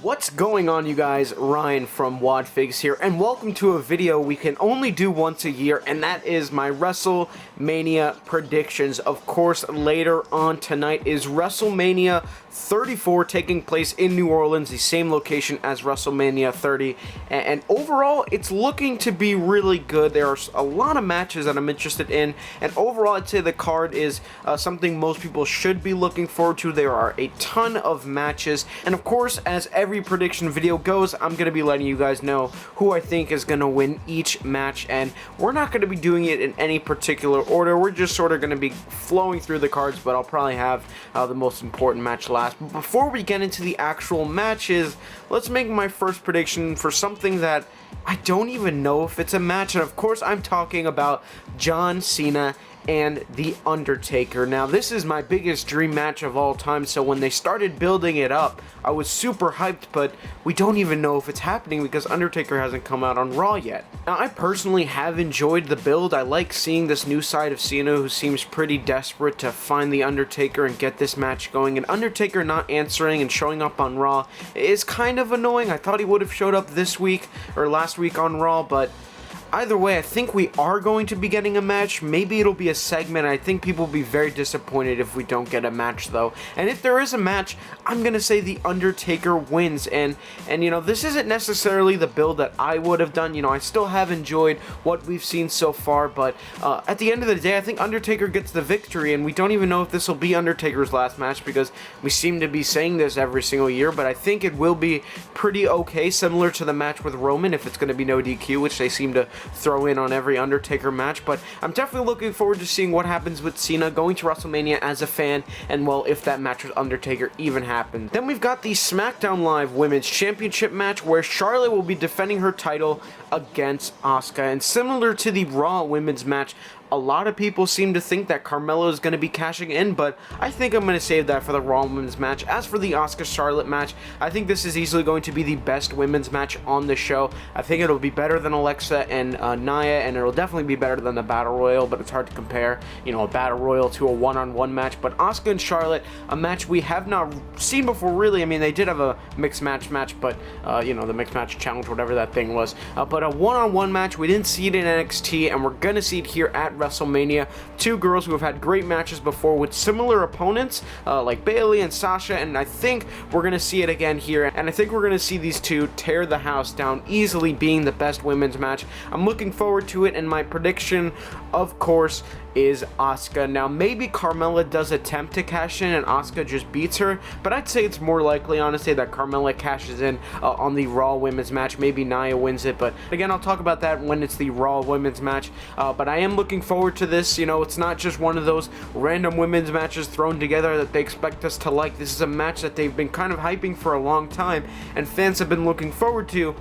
What's going on, you guys? Ryan from Wadfigs here, and welcome to a video we can only do once a year, and that is my WrestleMania predictions. Of course, later on tonight is WrestleMania 34 taking place in New Orleans, the same location as WrestleMania 30, and overall, it's looking to be really good. There are a lot of matches that I'm interested in, and overall, I'd say the card is something most people should be looking forward to. There are a ton of matches, and of course, as every prediction video goes, I'm going to be letting you guys know who I think is going to win each match, and we're not going to be doing it in any particular order. We're just sort of going to be flowing through the cards, but I'll probably have the most important match last. But before we get into the actual matches, let's make my first prediction for something that I don't even know if it's a match, and of course I'm talking about John Cena and The Undertaker. Now, this is my biggest dream match of all time, so when they started building it up, I was super hyped, but we don't even know if it's happening because Undertaker hasn't come out on Raw yet. Now, I personally have enjoyed the build. I like seeing this new side of Cena, who seems pretty desperate to find The Undertaker and get this match going, and Undertaker not answering and showing up on Raw is kind of annoying. I thought he would have showed up this week, or last week on Raw, but either way, I think we are going to be getting a match. Maybe it'll be a segment. I think people will be very disappointed if we don't get a match, though. And if there is a match, I'm going to say The Undertaker wins. And you know, this isn't necessarily the build that I would have done. You know, I still have enjoyed what we've seen so far. But at the end of the day, I think Undertaker gets the victory. And we don't even know if this will be Undertaker's last match because we seem to be saying this every single year. But I think it will be pretty okay, similar to the match with Roman, if it's going to be no DQ, which they seem to throw in on every Undertaker match. But I'm definitely looking forward to seeing what happens with Cena, going to WrestleMania as a fan, and well, if that match with Undertaker even happens. Then we've got the SmackDown Live Women's Championship match where Charlotte will be defending her title against Asuka, and similar to the Raw Women's match, a lot of people seem to think that Carmella is going to be cashing in, but I think I'm going to save that for the Raw Women's match. As for the Asuka-Charlotte match, I think this is easily going to be the best women's match on the show. I think it'll be better than Alexa and Nia, and it'll definitely be better than the Battle Royal, but it's hard to compare, you know, a Battle Royal to a one-on-one match. But Asuka and Charlotte, a match we have not seen before, really. I mean, they did have a mixed match, but, you know, the mixed match challenge, whatever that thing was. But a one-on-one match, we didn't see it in NXT, and we're going to see it here at WrestleMania. Two girls who have had great matches before with similar opponents like Bayley and Sasha, and I think we're going to see it again here, and I think we're going to see these two tear the house down, easily being the best women's match. I'm looking forward to it, and my prediction, of course, is Asuka. Now, maybe Carmella does attempt to cash in and Asuka just beats her, but I'd say it's more likely, honestly, that Carmella cashes in on the Raw Women's match. Maybe Nia wins it, but again, I'll talk about that when it's the Raw Women's match. But I am looking forward to this. You know, it's not just one of those random women's matches thrown together that they expect us to like. This is a match that they've been kind of hyping for a long time, and fans have been looking forward to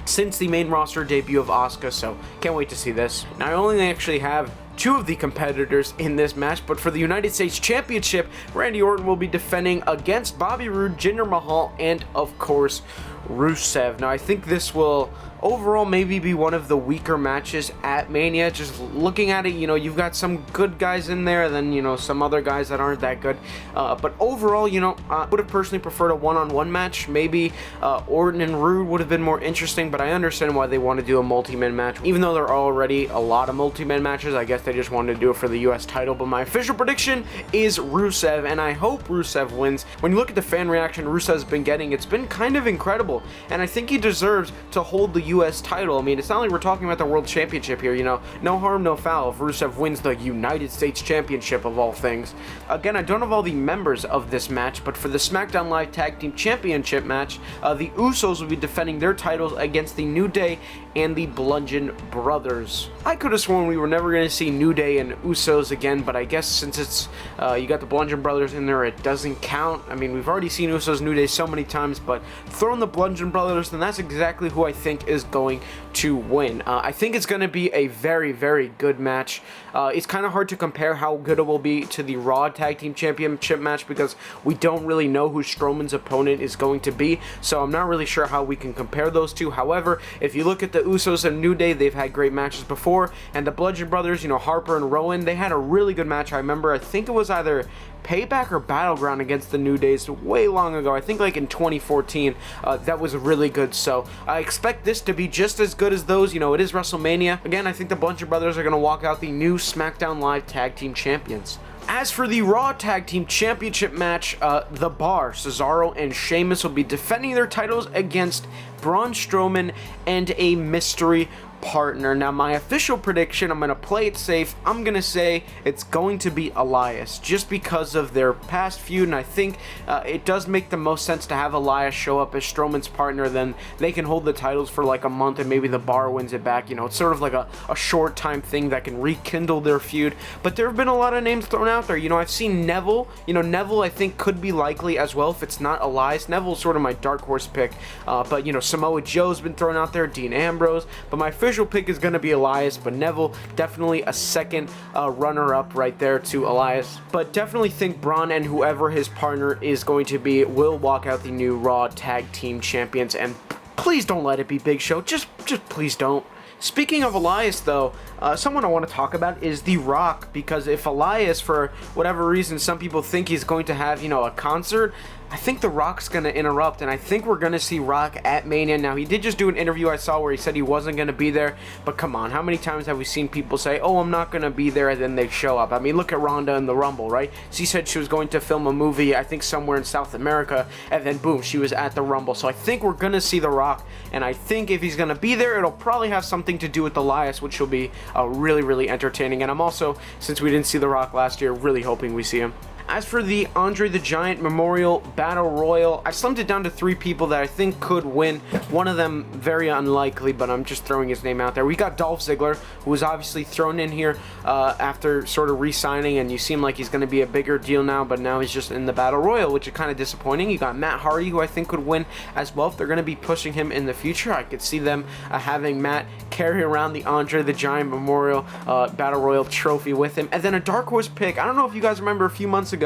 since the main roster debut of Asuka, so can't wait to see this. Now, I only actually have two of the competitors in this match, but for the United States Championship, Randy Orton will be defending against Bobby Roode, Jinder Mahal, and of course, Rusev. Now, I think this will overall maybe be one of the weaker matches at Mania. Just looking at it, you know, you've got some good guys in there, then, you know, some other guys that aren't that good. But overall, you know, I would have personally preferred a one-on-one match. Maybe Orton and Roode would have been more interesting, but I understand why they want to do a multi-man match. Even though there are already a lot of multi-man matches, I guess they just wanted to do it for the US title. But my official prediction is Rusev, and I hope Rusev wins. When you look at the fan reaction Rusev's been getting, it's been kind of incredible, and I think he deserves to hold the US title. I mean, it's not like we're talking about the World Championship here, you know. No harm, no foul if Rusev wins the United States Championship of all things. Again, I don't have all the members of this match, but for the SmackDown Live Tag Team Championship match, the Usos will be defending their titles against the New Day and the Bludgeon Brothers. I could have sworn we were never going to see New Day and Usos again, but I guess since it's you got the Bludgeon Brothers in there, it doesn't count. I mean, we've already seen Usos, New Day so many times, but throwing the Bludgeon Brothers, then that's exactly who I think is going to win. I think it's going to be a very, very good match. It's kind of hard to compare how good it will be to the Raw Tag Team Championship match because we don't really know who Strowman's opponent is going to be, so I'm not really sure how we can compare those two. However, if you look at the Usos and New Day, they've had great matches before, and the Bludgeon Brothers, you know, Harper and Rowan, they had a really good match. I remember, I think it was either Payback or Battleground against the New Days way long ago. I think like in 2014. That was really good. So I expect this to be just as good as those. You know, it is WrestleMania. Again, I think the Bludgeon Brothers are going to walk out the new SmackDown Live Tag Team Champions. As for the Raw Tag Team Championship match, The Bar, Cesaro and Sheamus will be defending their titles against Braun Strowman and a mystery partner. Now, my official prediction, I'm going to play it safe. I'm going to say it's going to be Elias, just because of their past feud, and I think it does make the most sense to have Elias show up as Strowman's partner. Then they can hold the titles for like a month, and maybe The Bar wins it back. You know, it's sort of like a short time thing that can rekindle their feud. But there have been a lot of names thrown out there. You know, I've seen Neville. You know, Neville I think could be likely as well if it's not Elias. Neville's sort of my dark horse pick. But, you know, Samoa Joe's been thrown out there, Dean Ambrose. But my official pick is going to be Elias, but Neville definitely a second runner-up right there to Elias. But definitely think Braun and whoever his partner is going to be will walk out the new Raw Tag Team Champions, and please don't let it be Big Show. Just please don't. Speaking of Elias, though, someone I want to talk about is The Rock, because if Elias, for whatever reason, some people think he's going to have, you know, a concert, I think The Rock's going to interrupt, and I think we're going to see Rock at Mania. Now, he did just do an interview I saw where he said he wasn't going to be there, but come on, how many times have we seen people say, oh, I'm not going to be there, and then they show up? I mean, look at Ronda in the Rumble, right? She said she was going to film a movie, I think somewhere in South America, and then boom, she was at the Rumble. So I think we're going to see The Rock, and I think if he's going to be there, it'll probably have something to do with Elias, which will be really, really entertaining. And I'm also, since we didn't see The Rock last year, really hoping we see him. As for the Andre the Giant Memorial Battle Royal, I slimmed it down to 3 people that I think could win. One of them very unlikely, but I'm just throwing his name out there. We got Dolph Ziggler, who was obviously thrown in here after sort of re-signing, and you seem like he's going to be a bigger deal now, but now he's just in the Battle Royal, which is kind of disappointing. You got Matt Hardy, who I think could win as well. If they're going to be pushing him in the future, I could see them having Matt carry around the Andre the Giant Memorial Battle Royal trophy with him. And then a dark horse pick. I don't know if you guys remember a few months ago,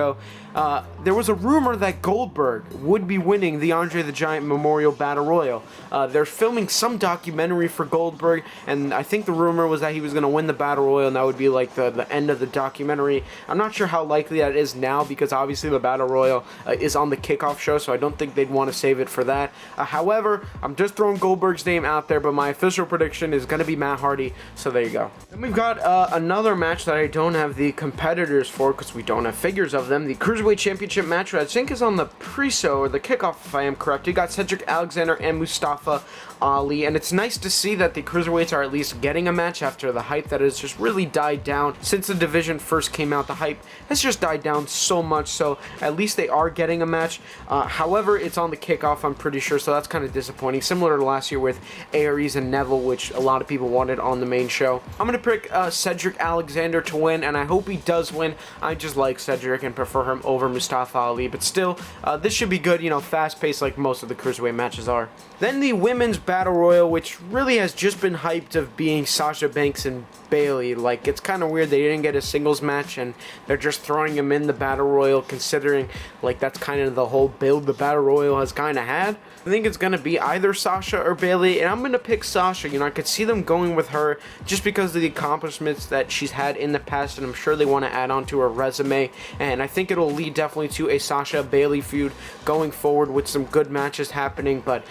there was a rumor that Goldberg would be winning the Andre the Giant Memorial Battle Royal. They're filming some documentary for Goldberg, and I think the rumor was that he was going to win the Battle Royal, and that would be like the end of the documentary. I'm not sure how likely that is now, because obviously the Battle Royal is on the kickoff show, so I don't think they'd want to save it for that. However, I'm just throwing Goldberg's name out there, but my official prediction is going to be Matt Hardy, so there you go. Then we've got another match that I don't have the competitors for, because we don't have figures of them. The Cruiserweight Championship match, I think, is on the pre-show or the kickoff, if I am correct. You got Cedric Alexander and Mustafa Ali, and it's nice to see that the Cruiserweights are at least getting a match after the hype that has just really died down since the division first came out. The hype has just died down so much, so at least they are getting a match. However, it's on the kickoff, I'm pretty sure, so that's kind of disappointing. Similar to last year with Aries and Neville, which a lot of people wanted on the main show. I'm going to pick Cedric Alexander to win, and I hope he does win. I just like Cedric and prefer him over Mustafa Ali, but still, this should be good, you know, fast-paced like most of the Cruiserweight matches are. Then the Women's Battle Royal, which really has just been hyped of being Sasha Banks and Bayley. Like, it's kind of weird they didn't get a singles match, and they're just throwing them in the Battle Royal, considering, like, that's kind of the whole build the Battle Royal has kind of had. I think it's going to be either Sasha or Bayley, and I'm going to pick Sasha. You know, I could see them going with her just because of the accomplishments that she's had in the past, and I'm sure they want to add on to her resume, and I think it'll lead definitely to a Sasha-Bayley feud going forward with some good matches happening. But,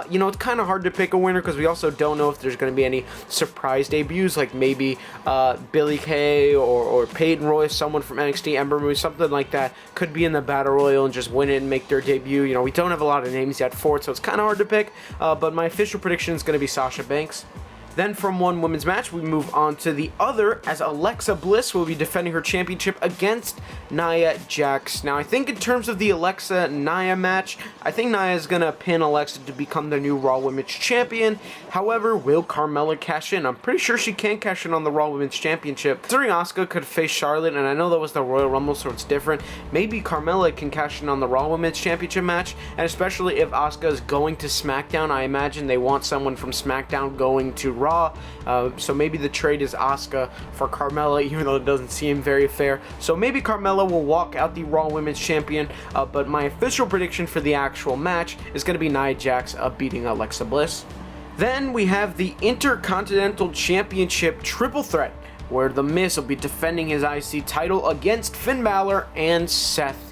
you know, it's kind of hard to pick a winner because we also don't know if there's going to be any surprise debuts, like maybe Billie Kay or Peyton Royce, someone from NXT, Ember Moon, something like that could be in the Battle Royal and just win it and make their debut. You know, we don't have a lot of names yet for it, so it's kind of hard to pick, but my official prediction is going to be Sasha Banks. Then from one women's match, we move on to the other, as Alexa Bliss will be defending her championship against Nia Jax. Now, I think in terms of the Alexa-Nia match, I think Nia is going to pin Alexa to become the new Raw Women's Champion. However, will Carmella cash in? I'm pretty sure she can cash in on the Raw Women's Championship. Considering Asuka could face Charlotte, and I know that was the Royal Rumble, so it's different, maybe Carmella can cash in on the Raw Women's Championship match, and especially if Asuka is going to SmackDown, I imagine they want someone from SmackDown going to Raw, so maybe the trade is Asuka for Carmella, even though it doesn't seem very fair. So maybe Carmella will walk out the Raw Women's Champion, but my official prediction for the actual match is going to be Nia Jax beating Alexa Bliss. Then we have the Intercontinental Championship Triple Threat where The Miz will be defending his IC title against Finn Balor and Seth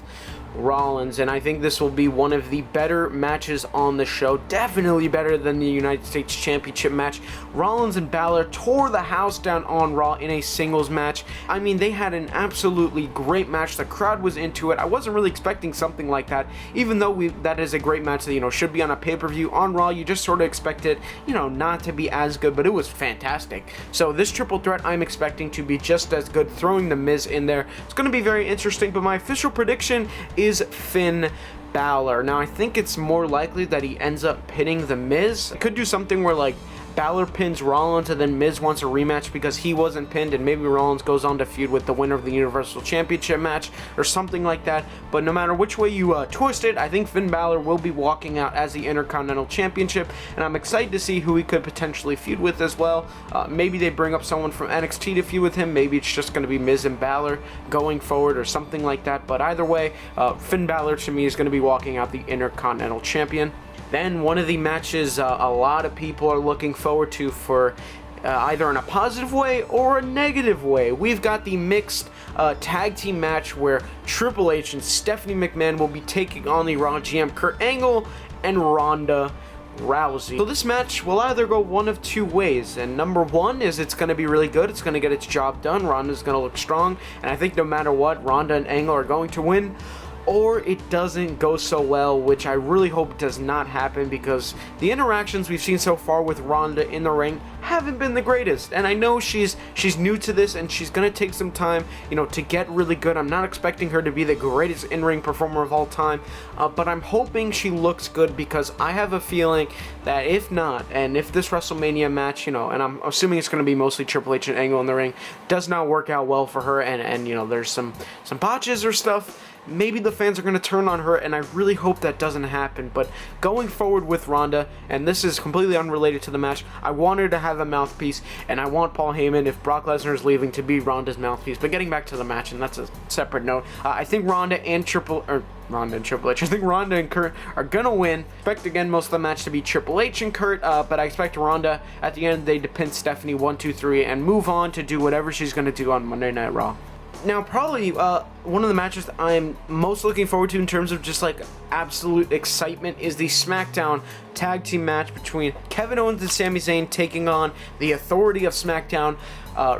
Rollins, and I think this will be one of the better matches on the show, definitely better than the United States Championship match. Rollins and Balor tore the house down on Raw in a singles match. I mean, they had an absolutely great match. The crowd was into it. I wasn't really expecting something like that, even though that is a great match that, should be on a pay-per-view. On Raw, you just sort of expect it, not to be as good, but it was fantastic. So this triple threat I'm expecting to be just as good, throwing The Miz in there. It's going to be very interesting, but my official prediction is Finn Balor. Now, I think it's more likely that he ends up pinning The Miz. Could do something where, like, Balor pins Rollins and then Miz wants a rematch because he wasn't pinned, and maybe Rollins goes on to feud with the winner of the Universal Championship match or something like that. But no matter which way you twist it, I think Finn Balor will be walking out as the Intercontinental Championship, and I'm excited to see who he could potentially feud with as well. Maybe they bring up someone from NXT to feud with him. Maybe it's just going to be Miz and Balor going forward or something like that. But either way, Finn Balor to me is going to be walking out the Intercontinental Champion. Then one of the matches a lot of people are looking forward to for either in a positive way or a negative way. We've got the mixed tag team match where Triple H and Stephanie McMahon will be taking on the Raw GM Kurt Angle and Ronda Rousey. So this match will either go one of two ways, and number one is it's going to be really good. It's going to get its job done. Ronda's going to look strong, and I think no matter what, Ronda and Angle are going to win. Or it doesn't go so well, which I really hope does not happen, because the interactions we've seen so far with Ronda in the ring haven't been the greatest. And I know she's new to this and she's going to take some time, to get really good. I'm not expecting her to be the greatest in-ring performer of all time, but I'm hoping she looks good, because I have a feeling that if not, and if this WrestleMania match, and I'm assuming it's going to be mostly Triple H and Angle in the ring, does not work out well for her, and there's some botches or stuff, maybe the fans are going to turn on her, and I really hope that doesn't happen. But going forward with Ronda, and this is completely unrelated to the match, I want her to have a mouthpiece, and I want Paul Heyman, if Brock Lesnar is leaving, to be Ronda's mouthpiece. But getting back to the match, and that's a separate note, I think Ronda and Triple H, I think Ronda and Kurt are going to win. I expect, again, most of the match to be Triple H and Kurt, but I expect Ronda, at the end of the day, to pin Stephanie 1, 2, 3, and move on to do whatever she's going to do on Monday Night Raw. Now, probably one of the matches that I'm most looking forward to in terms of just like absolute excitement is the SmackDown tag team match between Kevin Owens and Sami Zayn taking on the Authority of SmackDown,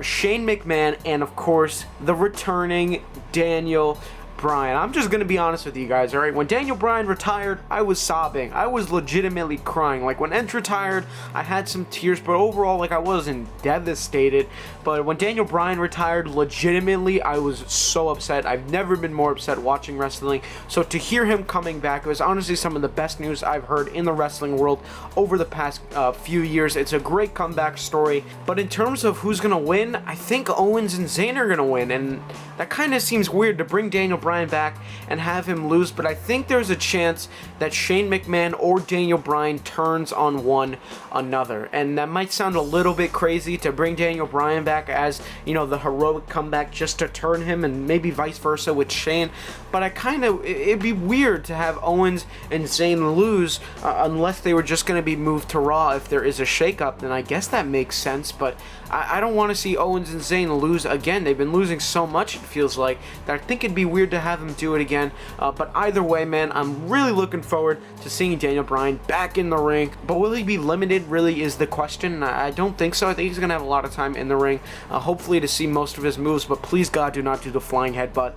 Shane McMahon, and of course the returning Daniel Bryan. I'm just gonna be honest with you guys, alright? When Daniel Bryan retired, I was sobbing. I was legitimately crying. Like, when Edge retired, I had some tears, but overall, like, I wasn't devastated. But when Daniel Bryan retired, legitimately, I was so upset. I've never been more upset watching wrestling. So to hear him coming back, it was honestly some of the best news I've heard in the wrestling world over the past few years. It's a great comeback story. But in terms of who's gonna win, I think Owens and Zayn are gonna win, and that kind of seems weird to bring Daniel Bryan back and have him lose, but I think there's a chance that Shane McMahon or Daniel Bryan turns on one another. And that might sound a little bit crazy to bring Daniel Bryan back as, the heroic comeback just to turn him, and maybe vice versa with Shane, but it'd be weird to have Owens and Zayn lose unless they were just going to be moved to Raw. If there is a shakeup, then I guess that makes sense, but I don't want to see Owens and Zayn lose again. They've been losing so much, it feels like, that I think it'd be weird to have them do it again. But either way, man, I'm really looking forward to seeing Daniel Bryan back in the ring. But will he be limited, really, is the question. I don't think so. I think he's going to have a lot of time in the ring, hopefully to see most of his moves, but please, God, do not do the flying headbutt.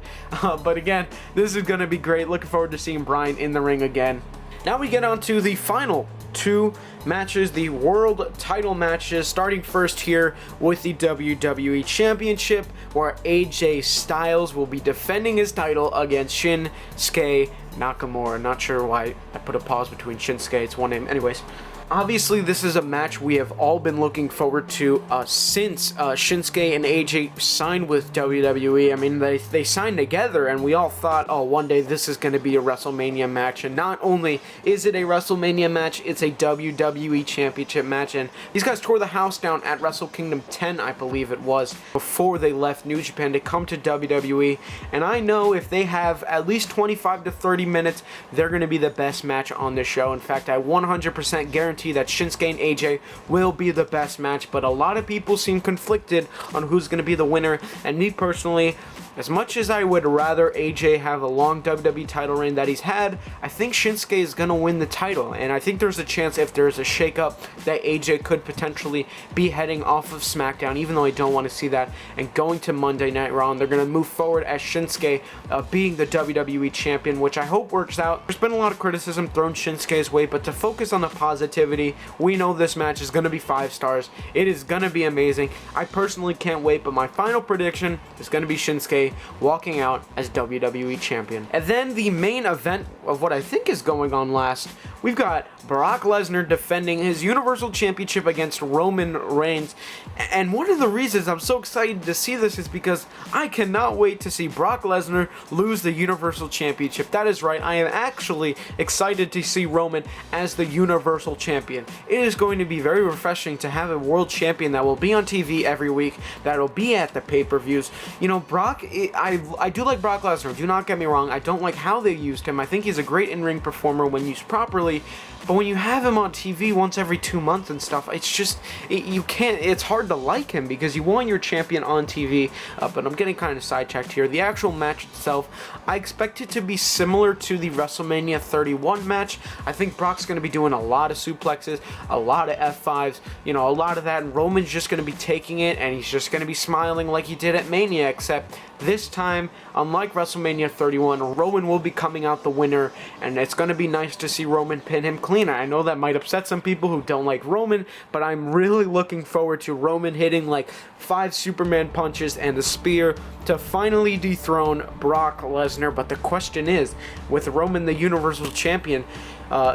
But again, this is going to be great. Looking forward to seeing Bryan in the ring again. Now we get on to the final two matches, the world title matches, starting first here with the WWE Championship, where AJ Styles will be defending his title against Shinsuke Nakamura. Not sure why I put a pause between Shinsuke, it's one name. Anyways, obviously this is a match we have all been looking forward to since Shinsuke and AJ signed with WWE. I mean, they signed together, and we all thought, oh, one day this is going to be a WrestleMania match. And not only is it a WrestleMania match, it's a WWE Championship match. And these guys tore the house down at Wrestle Kingdom 10, I believe it was, before they left New Japan to come to WWE. And I know if they have at least 25 to 30 minutes, they're going to be the best match on the show. In fact, I 100% guarantee guarantee that Shinsuke and AJ will be the best match, but a lot of people seem conflicted on who's going to be the winner, and me personally, as much as I would rather AJ have a long WWE title reign that he's had, I think Shinsuke is going to win the title, and I think there's a chance if there's a shakeup that AJ could potentially be heading off of SmackDown, even though I don't want to see that, and going to Monday Night Raw, and they're going to move forward as Shinsuke being the WWE champion, which I hope works out. There's been a lot of criticism thrown Shinsuke's way, but to focus on the positivity, we know this match is going to be 5 stars. It is going to be amazing. I personally can't wait, but my final prediction is going to be Shinsuke walking out as WWE champion. And then the main event of what I think is going on last, we've got Brock Lesnar defending his Universal Championship against Roman Reigns. And one of the reasons I'm so excited to see this is because I cannot wait to see Brock Lesnar lose the Universal Championship. That is right, I am actually excited to see Roman as the Universal Champion. It is going to be very refreshing to have a world champion that will be on TV every week, that will be at the pay-per-views. You know, Brock, I do like Brock Lesnar, do not get me wrong. I don't like how they used him. I think he's a great in-ring performer when used properly, but when you have him on TV once every 2 months and stuff, it's just, you can't, it's hard to like him because you want your champion on TV, but I'm getting kind of sidetracked here. The actual match itself, I expect it to be similar to the WrestleMania 31 match. I think Brock's going to be doing a lot of suplexes, a lot of F5s, you know, a lot of that, and Roman's just going to be taking it, and he's just going to be smiling like he did at Mania, except this time, unlike WrestleMania 31, Roman will be coming out the winner, and it's going to be nice to see Roman pin him clean. I know that might upset some people who don't like Roman, but I'm really looking forward to Roman hitting like 5 Superman punches and the spear to finally dethrone Brock Lesnar. But the question is, with Roman the Universal Champion,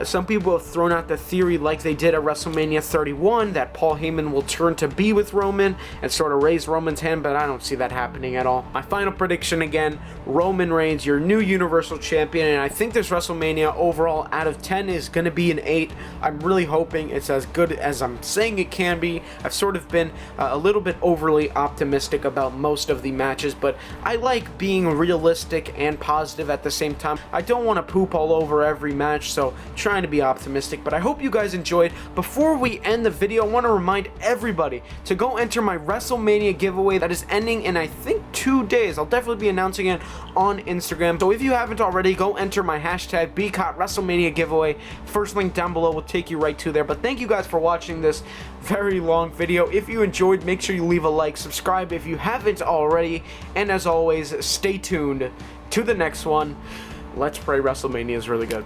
some people have thrown out the theory, like they did at WrestleMania 31, that Paul Heyman will turn to be with Roman and sort of raise Roman's hand, but I don't see that happening at all. My final prediction again, Roman Reigns, your new Universal Champion, and I think this WrestleMania overall out of 10 is going to be an 8. I'm really hoping it's as good as I'm saying it can be. I've sort of been a little bit overly optimistic about most of the matches, but I like being realistic and positive at the same time. I don't want to poop all over every match, so trying to be optimistic, but I hope you guys enjoyed. Before we end the video, I want to remind everybody to go enter my WrestleMania giveaway that is ending in, I think, 2 days. I'll definitely be announcing it on Instagram, so if you haven't already, go enter my hashtag #WrestleMania giveaway. First link down below will take you right to there. But thank you guys for watching this very long video. If you enjoyed, make sure you leave a like, subscribe if you haven't already, and as always, stay tuned to the next one. Let's pray WrestleMania is really good.